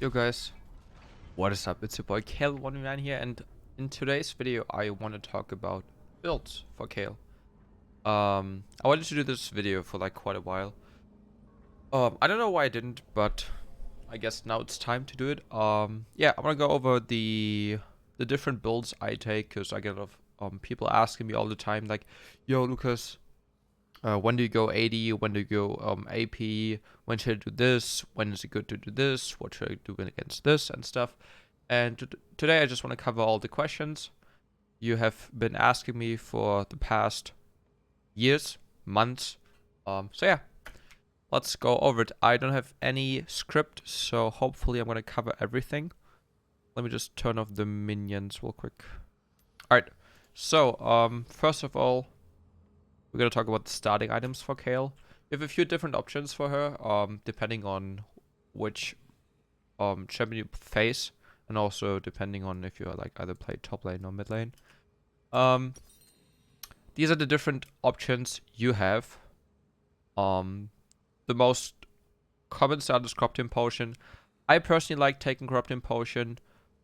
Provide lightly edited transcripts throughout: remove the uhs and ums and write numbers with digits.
Yo guys, what is up? It's your boy Kayle here, and in today's video I want to talk about builds for Kayle. I wanted to do this video for like quite a while. I don't know why I didn't, but I guess now it's time to do it. Yeah, I want to go over the different builds I take, because I get a lot of people asking me all the time, like, yo Lucas, when do you go 80? When do you go AP? When should I do this? When is it good to do this? What should I do against this and stuff? And today I just want to cover all the questions you have been asking me for the past years, months. So yeah, let's go over it. I don't have any script, so hopefully I'm going to cover everything. Let me just turn off the minions real quick. Alright, so first of all, we're going to talk about the starting items for Kayle. We have a few different options for her, depending on which champion you face, and also depending on if you like either play top lane or mid lane. These are the different options you have. The most common start is Corrupting Potion. I personally like taking Corrupting Potion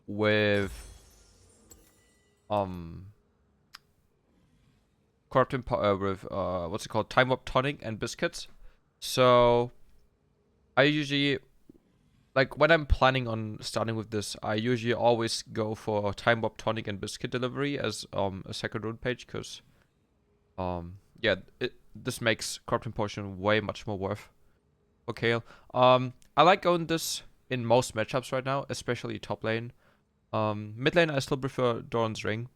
with what's it called, Time Warp Tonic and Biscuits. So I usually, like, when I'm planning on starting with this, I usually always go for Time Warp Tonic and Biscuit Delivery as a second rune page, because yeah, this makes Corrupting Potion way much more worth for Kayle. I like going this in most matchups right now, especially top lane. Mid lane I still prefer Doran's Ring,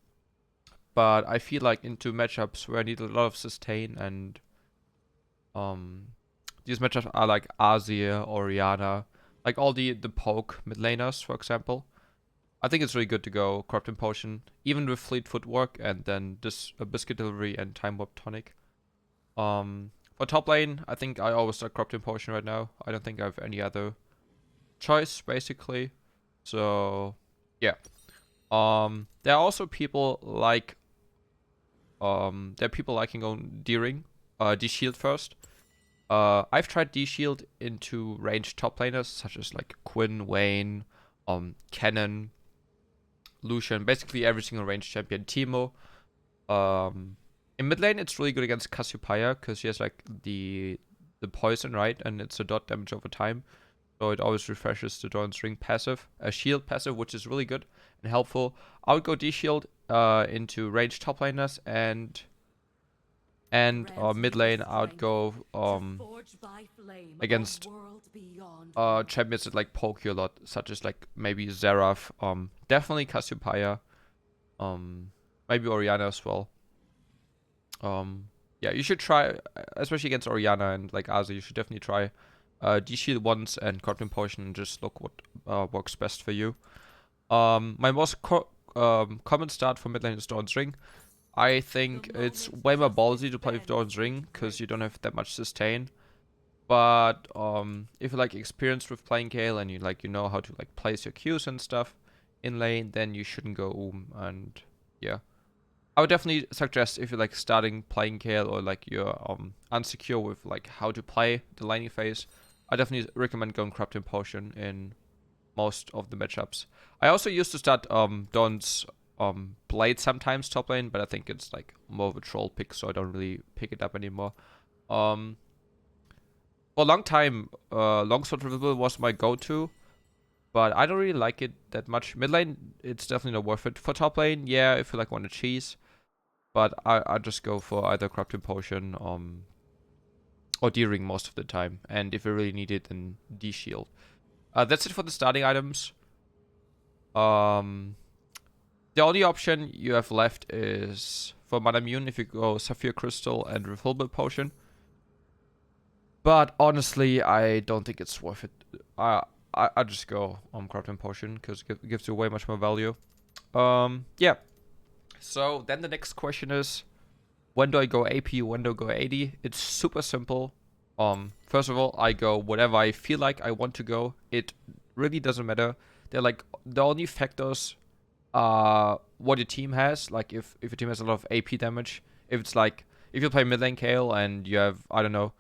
but I feel like into matchups where I need a lot of sustain, and these matchups are like Azir, Orianna, like all the poke mid laners, for example. I think it's really good to go Corrupting Potion, even with Fleet Footwork, and then this Biscuit Delivery and Time Warp Tonic. For top lane, I think I always start Corrupting Potion right now. I don't think I have any other choice, basically. So, yeah. There are also people like, there are people liking going D-Ring, D-Shield first. I've tried D-Shield into ranged top laners, such as like Quinn, Vayne, Cannon, Lucian, basically every single ranged champion, Teemo. In mid lane, it's really good against Cassiopeia, because she has like the poison, right? And it's a dot damage over time. So it always refreshes the Doran's Ring passive. A shield passive, which is really good and helpful. I would go D-Shield into ranged top laners, and mid lane I would go against champions that like poke you a lot, such as like maybe Xerath, definitely Cassiopeia, maybe Orianna as well. Yeah, you should try, especially against Orianna and like Azir, you should definitely try D-Shield once and Corrupting Potion, and just look what works best for you. My most common start for mid lane is Doran's Ring. I think it's way more ballsy to play with Doran's Ring, because you don't have that much sustain. But if you're like experienced with playing Kayle, and you know how to like place your Qs and stuff in lane, then you shouldn't go and yeah. I would definitely suggest, if you're like starting playing Kayle, or like you're unsecure with like how to play the laning phase, I definitely recommend going Corrupting Potion in most of the matchups. I also used to start Dawn's Blade sometimes top lane, but I think it's like more of a troll pick, so I don't really pick it up anymore. For a long time, Longsword Revival was my go-to, but I don't really like it that much. Mid lane, it's definitely not worth it. For top lane, yeah, if you like want to cheese, but I just go for either Corrupting Potion or D-Ring most of the time, and if you really need it, then D-Shield. That's it for the starting items. The only option you have left is for Mana Immune, if you go Sapphire Crystal and Refillable Potion. But honestly, I don't think it's worth it. I just go Corrupting Potion, because it gives you way much more value. Yeah. So then the next question is, when do I go AP? When do I go 80? It's super simple. First of all, I go whatever I feel like I want to go. It really doesn't matter. They're like the only factors what your team has. Like if your team has a lot of AP damage, if it's like if you play mid lane Kayle and you have, I don't know,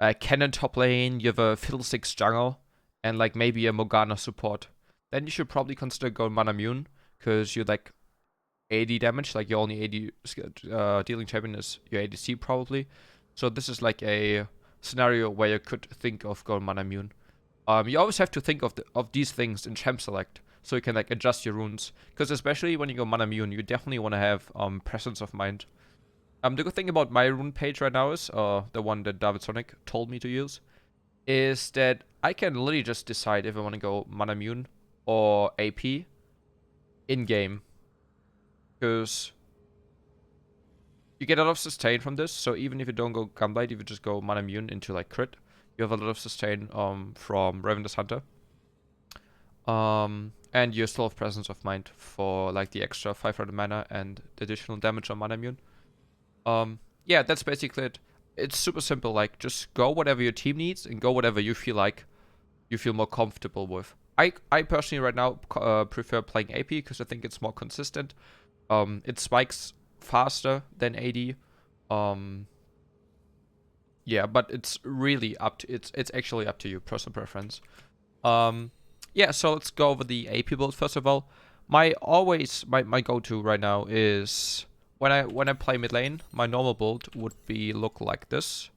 a Cannon top lane, you have a Fiddlesticks jungle, and like maybe a Morgana support, then you should probably consider going mana immune, because you're like 80 damage, like your only 80 dealing champion is your ADC probably. So this is like a scenario where you could think of going mana immune. You always have to think of these things in champ select, so you can like adjust your runes. Because especially when you go mana immune, you definitely want to have presence of mind. The good thing about my rune page right now is, the one that David Sonic told me to use, is that I can literally just decide if I want to go mana immune or AP in game. Because you get a lot of sustain from this, so even if you don't go Gunblade, if you just go mana immune into like crit, you have a lot of sustain from Ravenous Hunter. And you still have presence of mind for like the extra 500 mana and the additional damage on mana immune. Yeah, that's basically it. It's super simple, like just go whatever your team needs and go whatever you feel like you feel more comfortable with. I personally right now prefer playing AP because I think it's more consistent. It spikes faster than AD. Yeah, but it's really up to it's actually up to you, personal preference. Yeah, so let's go over the AP build first of all. My go-to right now is when I play mid lane, my normal build would be look like this.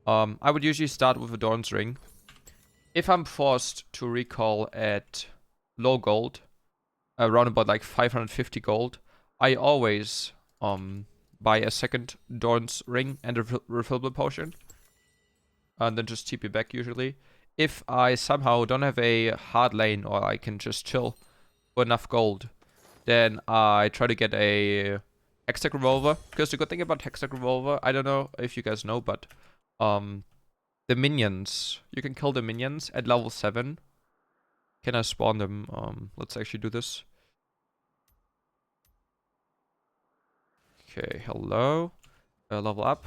I would usually start with a Dawn's Ring. If I'm forced to recall at low gold, around about like 550 gold, I always buy a second Dawn's Ring and a refillable potion, and then just TP back usually. If I somehow don't have a hard lane or I can just chill for enough gold, then I try to get a Hextech Revolver. Because the good thing about Hextech Revolver, I don't know if you guys know, but the minions, you can kill the minions at level 7. Can I spawn them? Let's actually do this. Okay, hello. Level up.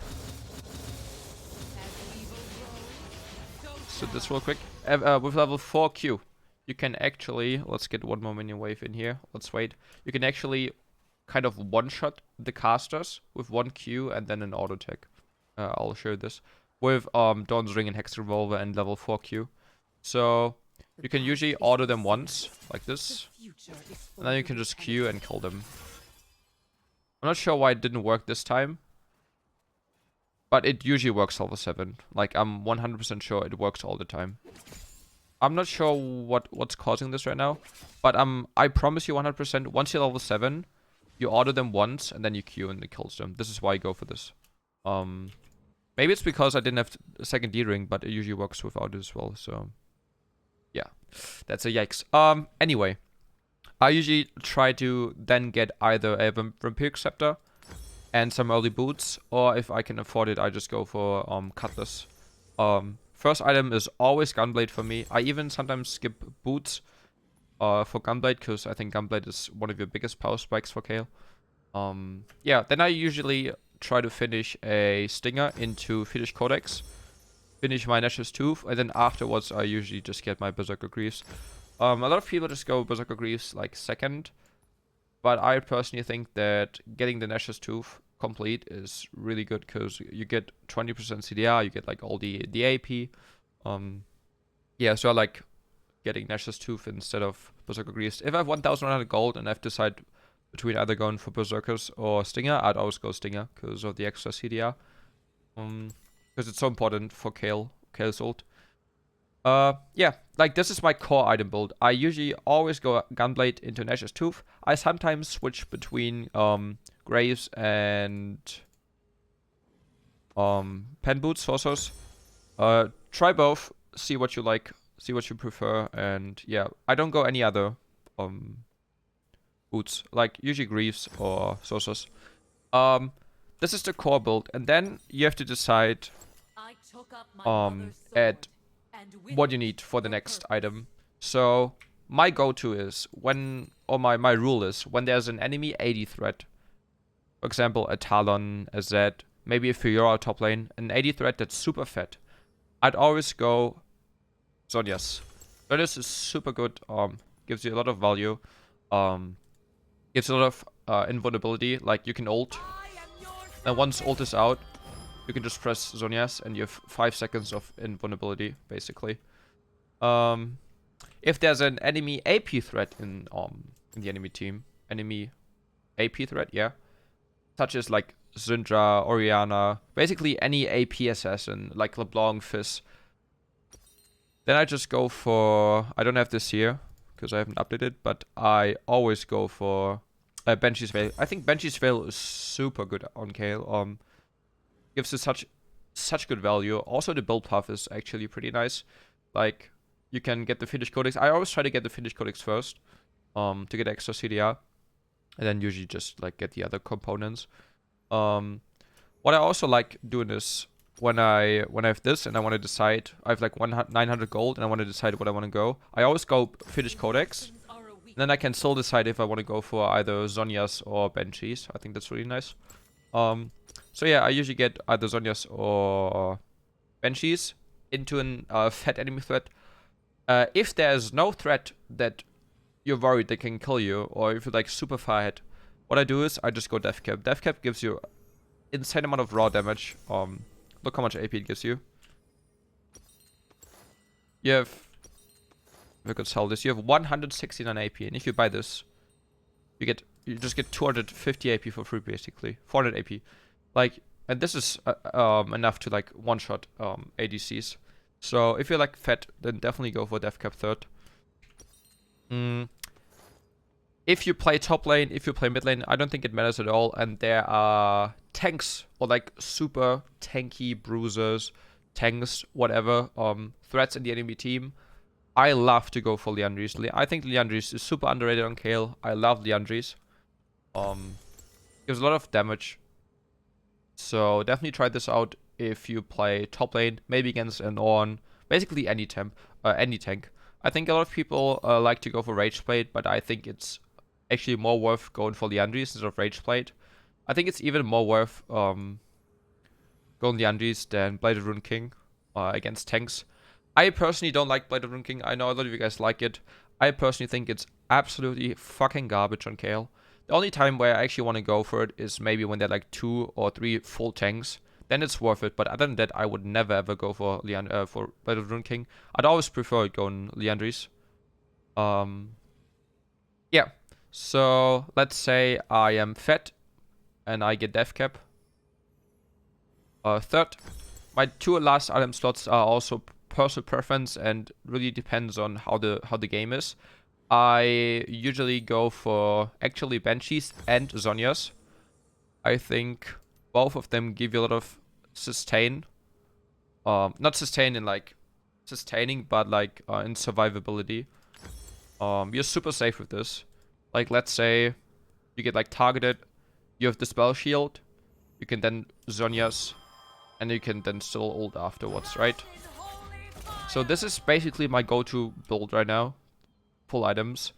So this real quick. With level 4 Q, you can actually, let's get one more minion wave in here. Let's wait. You can actually kind of one-shot the casters with 1 Q and then an auto attack. I'll show you this. With Dawn's Ring and Hex Revolver and level 4 Q. So you can usually auto them once, like this. And then you can just Q and kill them. I'm not sure why it didn't work this time. But it usually works level 7. Like, I'm 100% sure it works all the time. I'm not sure what's causing this right now. But I promise you 100%, once you're level 7, you auto them once, and then you Q and it kills them. This is why I go for this. Maybe it's because I didn't have a second D-ring, but it usually works without it as well, so... yeah, that's a yikes. Anyway. I usually try to then get either a Vampiric Scepter and some early boots, or if I can afford it, I just go for Cutlass. First item is always Gunblade for me. I even sometimes skip boots for Gunblade, because I think Gunblade is one of your biggest power spikes for Kayle. Yeah, then I usually try to finish a Stinger into Fetish Codex, finish my Nash's Tooth, and then afterwards I usually just get my Berserker Greaves. A lot of people just go Berserker Greaves like second, but I personally think that getting the Nash's Tooth complete is really good, because you get 20% CDR, you get like all the AP. Yeah, so I like getting Nash's Tooth instead of Berserker Greaves. If I have 1,100 gold and I have to decide between either going for Berserkers or Stinger, I'd always go Stinger because of the extra CDR. Because it's so important for Kayle's ult. Yeah, like this is my core item build. I usually always go Gunblade into Nash's Tooth. I sometimes switch between Graves and Pen Boots also. Try both, see what you like, see what you prefer, and yeah, I don't go any other boots, like usually Greaves or Sosos. This is the core build, and then you have to decide at what you need for the next item. So my go-to is my rule is when there's an enemy AD threat, for example a Talon, a Zed, maybe a Fiora top lane, an AD threat that's super fat, I'd always go Zhonya's. Zhonya's is super good, gives you a lot of value, gives a lot of invulnerability, like you can ult, and once ult is out, you can just press Zhonya's and you have 5 seconds of invulnerability, basically. If there's an enemy AP threat in the enemy team, enemy AP threat, yeah, such as like Syndra, Orianna, basically any AP assassin like LeBlanc, Fizz, then I just go for, I don't have this here because I haven't updated, but I always go for Banshee's Veil. I think Banshee's Veil is super good on Kayle. Gives us such good value. Also, the build path is actually pretty nice. Like, you can get the finished codex. I always try to get the finished codex first, to get extra CDR, and then usually just like get the other components. What I also like doing is when I have this and I want to decide, I have like 900 gold and I want to decide what I want to go. I always go finished codex. And then I can still decide if I want to go for either Zhonya's or Banshees. I think that's really nice. So yeah, I usually get either Zhonya's or Banshees into an fat enemy threat. If there's no threat that you're worried they can kill you, or if you're like super far ahead, what I do is I just go death cap. Death cap gives you insane amount of raw damage. Look how much AP it gives you. You have, if I could sell this, you have 169 AP, and if you buy this, you just get 250 AP for free, basically 400 AP. Like, and this is enough to like one-shot ADCs. So if you're like fat, then definitely go for death cap third. If you play top lane, if you play mid lane, I don't think it matters at all. And there are tanks or like super tanky bruisers, tanks, whatever, threats in the enemy team. I love to go for Liandry's. I think Liandry's is super underrated on Kayle. I love Liandry's. Gives a lot of damage. So definitely try this out if you play top lane, maybe against an Ornn, basically any tank. I think a lot of people like to go for Rageblade, but I think it's actually more worth going for Liandry's instead of Rageblade. I think it's even more worth going Liandry's than Bladed Rune King against tanks. I personally don't like Bladed Rune King. I know a lot of you guys like it. I personally think it's absolutely fucking garbage on Kayle. The only time where I actually want to go for it is maybe when there are like 2 or 3 full tanks. Then it's worth it. But other than that, I would never ever go for Bladed Rune King. I'd always prefer going Liandry's. Yeah. So let's say I am fat and I get death cap. Third, my 2 last item slots are also personal preference and really depends on how the game is. I usually go for actually Banshees and Zhonya's. I think both of them give you a lot of sustain. Not sustain in like sustaining, but like in survivability. You're super safe with this. Like, let's say you get like targeted, you have the spell shield, you can then Zhonya's, and you can then still ult afterwards, right? So this is basically my go-to build right now. Full items.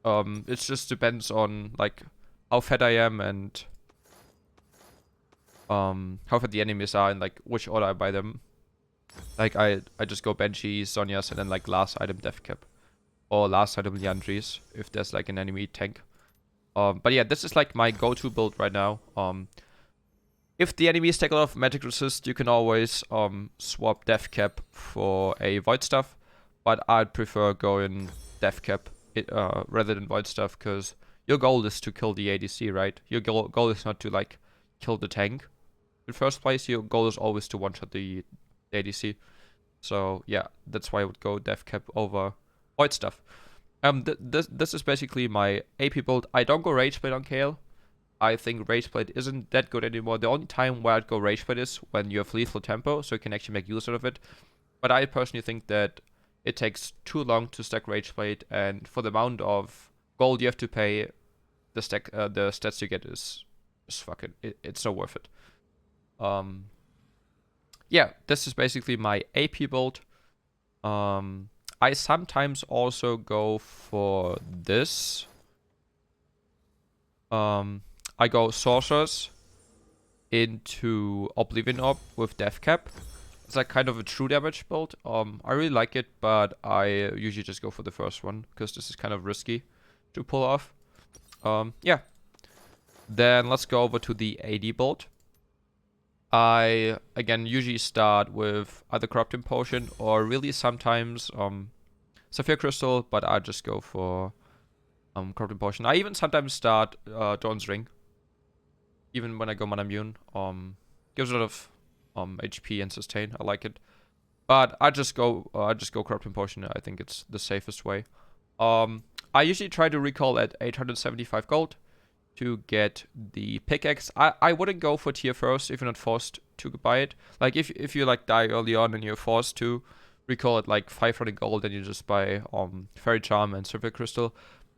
It just depends on like how fat I am and how fat the enemies are and like which order I buy them. Like I just go Banshees, Zhonya's, and then like last item death cap. Or last item Liandry's if there's like an enemy tank. But yeah, this is like my go-to build right now. If the enemies take a lot of magic resist, you can always swap death cap for a void stuff. But I'd prefer going death cap rather than void stuff, because your goal is to kill the ADC, right? Your goal is not to like kill the tank. In first place, your goal is always to one-shot the ADC. So yeah, that's why I would go death cap over void stuff. This is basically my AP build. I don't go Rageblade on Kayle. I think Rageblade isn't that good anymore. The only time where I'd go Rageblade is when you have lethal tempo, so you can actually make use out of it. But I personally think that it takes too long to stack Rageblade, and for the amount of gold you have to pay, the stats you get is fucking, it's so worth it. Yeah, this is basically my AP build. I sometimes also go for this. I go Sorcerers into Oblivion Orb with Death Cap. It's like kind of a true damage build. I really like it, but I usually just go for the first one because this is kind of risky to pull off. Yeah. Then let's go over to the AD build. I, again, usually start with either Corrupting Potion or really sometimes Sapphire Crystal, but I just go for Corrupting Potion. I even sometimes start Dawn's Ring, even when I go Mana Immune. Gives a lot of HP and sustain. I like it, but I just go Corrupting Potion. I think it's the safest way. I usually try to recall at 875 gold to get the pickaxe. I wouldn't go for tier first if you're not forced to buy it. Like if you like die early on and you're forced to recall at like 500 gold, then you just buy Fairy Charm and Silver Crystal.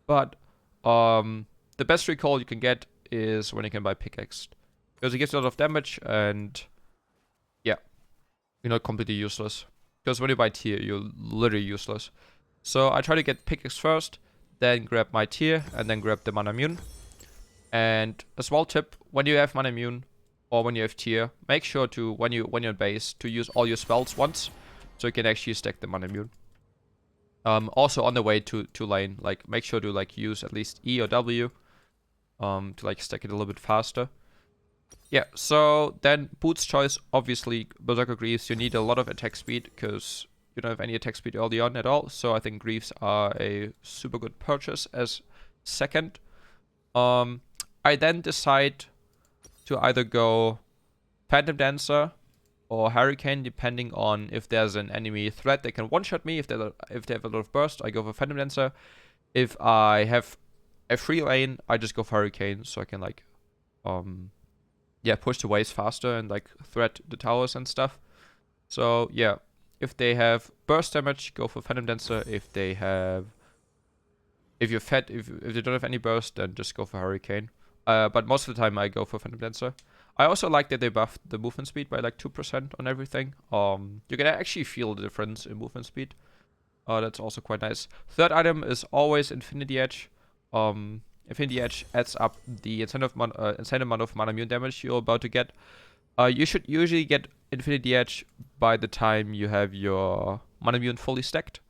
But the best recall you can get is when you can buy pickaxe, because it gives you a lot of damage and yeah, you're not completely useless. Because when you buy tier, you're literally useless. So I try to get pickaxe first, then grab my tier, and then grab the Mana Immune. And a small tip, when you have Mana Immune or when you have tier, make sure to, when you're in base, to use all your spells once, so you can actually stack the Mana Immune. Also on the way to lane, like make sure to like use at least E or W to like stack it a little bit faster. Yeah, so then Boots choice, obviously Berserker Greaves, you need a lot of attack speed because you don't have any attack speed early on at all. So I think Greaves are a super good purchase as second. I then decide to either go Phantom Dancer or Hurricane, depending on if there's an enemy threat that can one-shot me. If they have a lot of burst, I go for Phantom Dancer. If I have a free lane, I just go for Hurricane, so I can like yeah, push the waves faster and like threat the towers and stuff. So yeah, if they have burst damage, go for Phantom Dancer. If they don't have any burst, then just go for Hurricane. But most of the time I go for Phantom Dancer. I also like that they buffed the movement speed by like 2% on everything. You can actually feel the difference in movement speed. That's also quite nice. Third item is always Infinity Edge. Infinity Edge adds up the insane amount of Mana Immune damage you're about to get. You should usually get Infinity Edge by the time you have your Mana Immune fully stacked.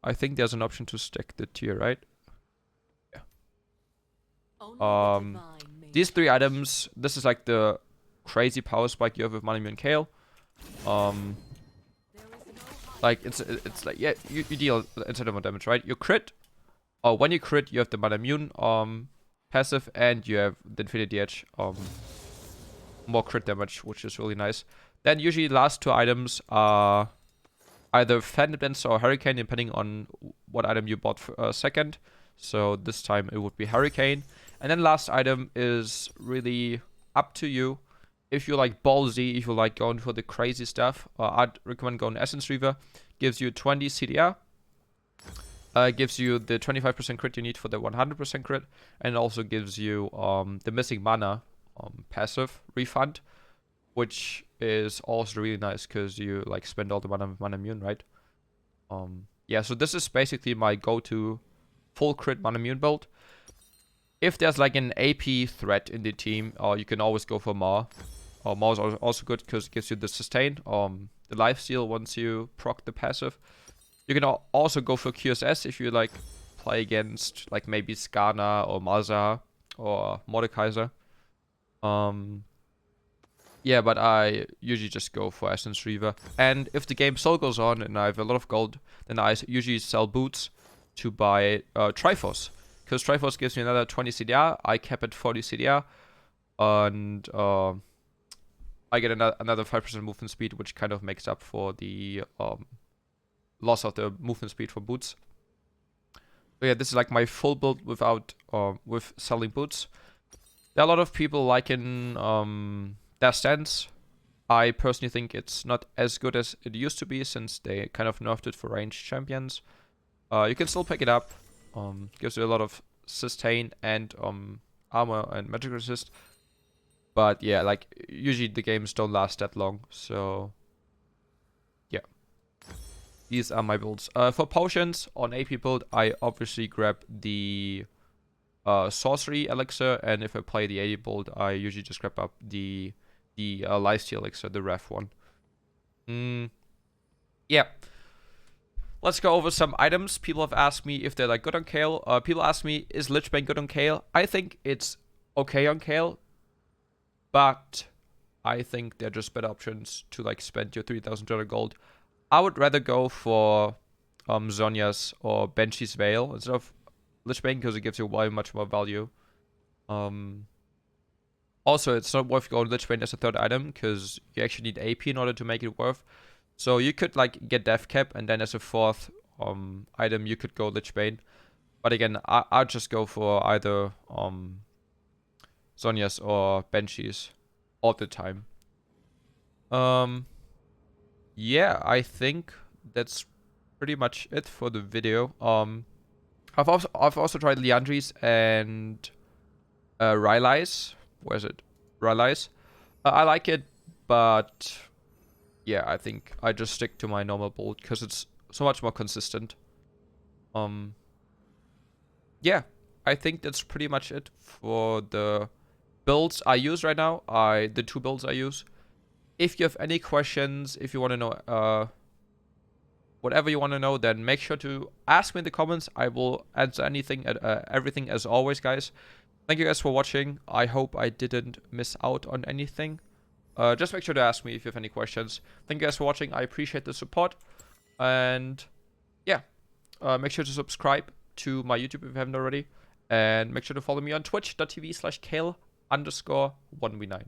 I think there's an option to stack the tier, right? Yeah. These three items, this is like the crazy power spike you have with Mana Immune Kayle. Like it's like, yeah, you deal insane amount of damage, right? You crit. When you crit, you have the Mana Immune passive, and you have the Infinity Edge more crit damage, which is really nice. Then usually the last two items are either Phantom Dancer or Hurricane, depending on what item you bought for, second. So this time it would be Hurricane. And then last item is really up to you. If you like ballsy, if you like going for the crazy stuff, I'd recommend going Essence Reaver. Gives you 20 CDR. Gives you the 25% crit you need for the 100% crit. And also gives you the missing mana passive refund, which is also really nice because you like spend all the mana immune, right? Yeah, so this is basically my go-to full crit Mana Immune build. If there's like an AP threat in the team, you can always go for Maw. Maw is also good because it gives you the sustain, the lifesteal once you proc the passive. You can also go for QSS if you like play against like maybe Skana or Malzahar or Mordekaiser. Yeah, but I usually just go for Essence Reaver. And if the game still goes on and I have a lot of gold, then I usually sell boots to buy Triforce. Because Triforce gives me another 20 CDR, I cap at 40 CDR, and I get another 5% movement speed, which kind of makes up for the loss of the movement speed for boots. So yeah, this is like my full build without with selling boots. There are a lot of people liking their stance. I personally think it's not as good as it used to be since they kind of nerfed it for ranged champions. You can still pick it up. Gives you a lot of sustain and armor and magic resist. But yeah, like usually the games don't last that long. So yeah, these are my builds. For potions on AP build, I obviously grab the sorcery elixir, and if I play the AD build, I usually just grab up the lifesteal elixir, the ref one. Yeah. Let's go over some items. People have asked me if they're like good on Kayle. People ask me, is Lichbane good on Kayle? I think it's okay on Kayle, but I think they're just better options to like spend your 3,000 gold. I would rather go for Zhonya's or Banshee's Veil instead of Lich Bane because it gives you way much more value. Also, it's not worth going Lich Bane as a third item because you actually need AP in order to make it worth. So you could like get Death Cap and then as a fourth item you could go Lich Bane. But again, I'd just go for either Zhonya's or Banshees all the time. Yeah, I think that's pretty much it for the video. I've also tried Liandry's and Rylai's. Where is it? Rylai's. I like it, but yeah, I think I just stick to my normal build because it's so much more consistent. Yeah, I think that's pretty much it for the builds I use right now. The 2 builds I use. If you have any questions, if you want to know whatever you want to know, then make sure to ask me in the comments. I will answer everything as always, guys. Thank you guys for watching. I hope I didn't miss out on anything. Just make sure to ask me if you have any questions. Thank you guys for watching. I appreciate the support. And yeah, make sure to subscribe to my YouTube if you haven't already. And make sure to follow me on twitch.tv/Kayle_1v9.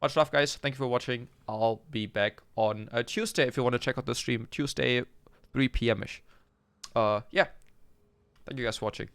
Much love, guys. Thank you for watching. I'll be back on Tuesday if you want to check out the stream. Tuesday, 3 p.m.-ish. Yeah. Thank you guys for watching.